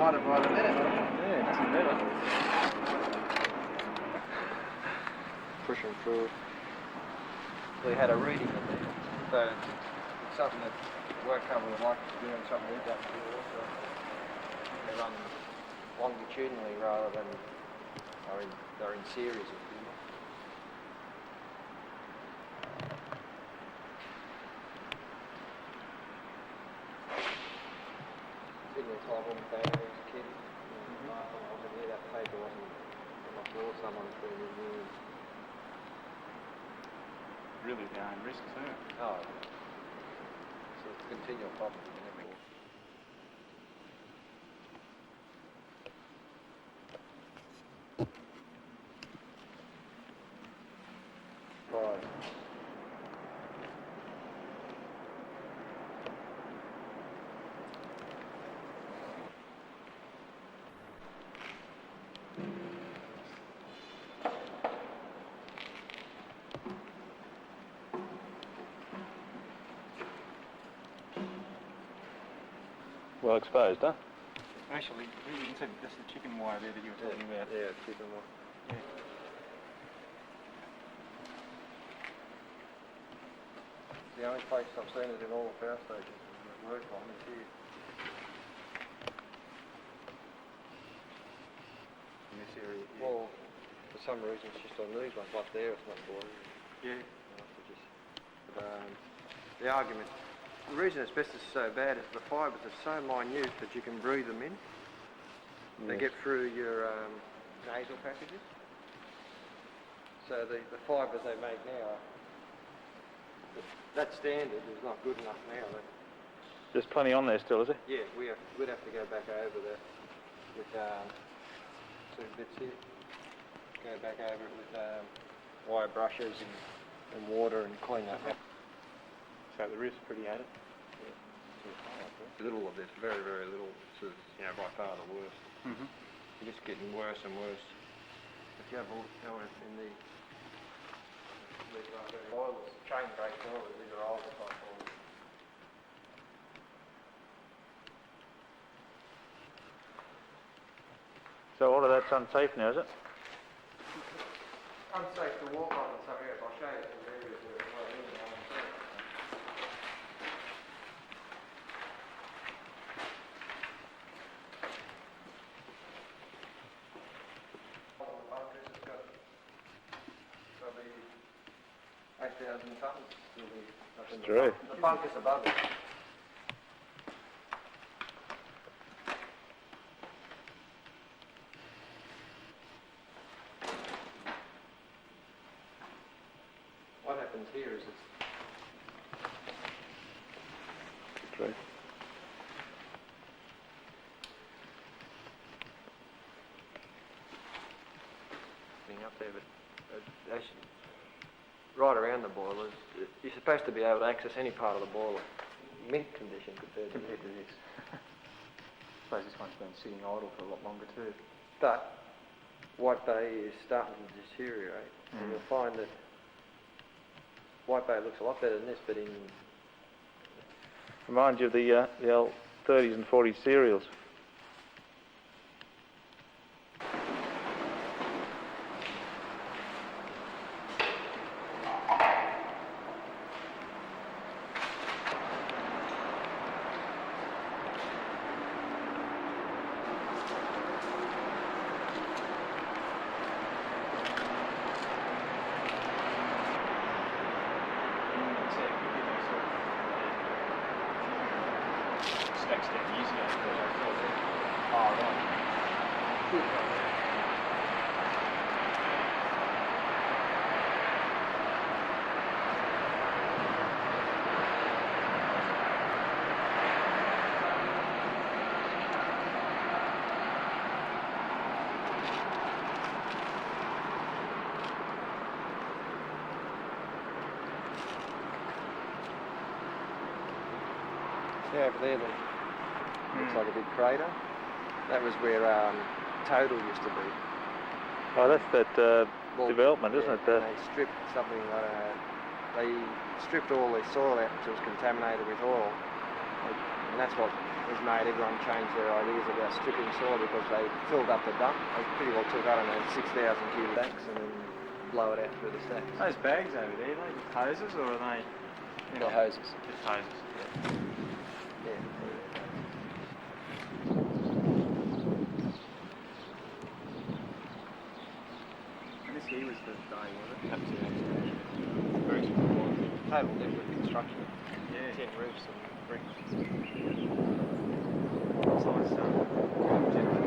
hotter by the minute. Yeah, nothing better. Pushing through. We had a reading of it, so it's something that work company would like to do and something we'd like to do also. They run longitudinally rather than they're in series of things. Signal type on the band as a kid. I was here, that paper wasn't on my floor, someone's been removed. Really their own risk too. Oh, so it's a continual problem. Right. Well exposed, huh? Actually, you can see that's the chicken wire there that you were talking about. Yeah, chicken wire. Yeah. The only place I've seen it in all the power stations that work on is here. In this area. Yeah. Well, for some reason it's just on these ones up there, it's not boring. Yeah. The argument, the reason asbestos is so bad is the fibres are so minute that you can breathe them in. They get through your nasal passages. So the fibres they make now, that standard is not good enough now. There's plenty on there still, is it? Yeah, we'd have to go back over that with two bits here. Go back over it with wire brushes and water and clean that up. So the roof's pretty added? Little of this, very, very little. This is, by far the worst. Mm-hmm. It's just getting worse and worse. If you have a look in the boilers, chain break boilers, these are older type boilers. So all of that's unsafe now, is it? Unsafe to walk on and stuff else. I'll show you some areas where it's not really unsafe. Probably 8,000 tonnes. It's true. The bunkers above it. What happens here is it's True. up there, but actually, right around the boilers, you're supposed to be able to access any part of the boiler. Mint condition compared to this. I suppose this one's been sitting idle for a lot longer too. But White Bay is starting to deteriorate, and you'll find that White Bay looks a lot better than this, but in... Reminds you of the old 30s and 40s cereals. Yeah, over there, looks like a big crater. That was where Total used to be. Oh, that's that development, isn't it? And they stripped something, they stripped all the soil out until it was contaminated with oil. And that's what has made everyone change their ideas about stripping soil because they filled up the dump. They pretty well took, I don't know, 6,000 cubic stacks and then blow it out through the stacks. Those bags over there, are they just hoses or are they? They're hoses. Just hoses. Yeah. And this here was the day, was it? Absolutely. Very small. Total different construction. Yeah. 10 roofs and bricks. It's nice stuff.